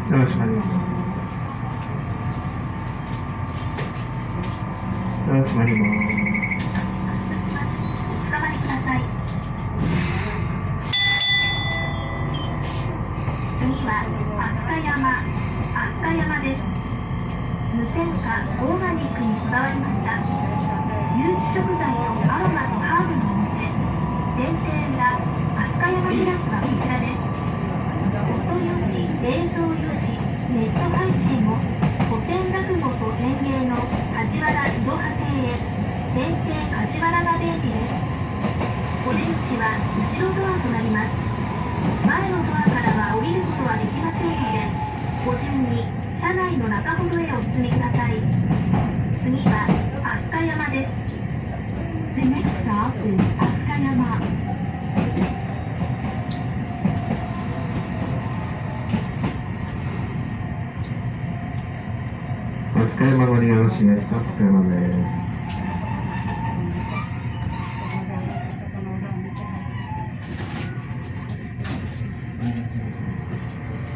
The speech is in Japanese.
よろしくお願いします。よろしくお願いします。お捕まりください。次は飛鳥山です。無添加オーガニックにこだわりました。有機食材とアロマとハーブのお店、全店裏飛鳥山テラスはこちらです。お取り寄せ、冷蔵用紙、ネット配信も古典落語と演芸の梶原いろは亭へ、全店梶原が便利です。お出口は後ろドアとなります。前のドアからは降りることはできませんので、ご順に車内の中ほどへお進みください。次は飛鳥山です。The next stop is 飛鳥山。飛鳥山乗りよろしいですか？飛鳥山です。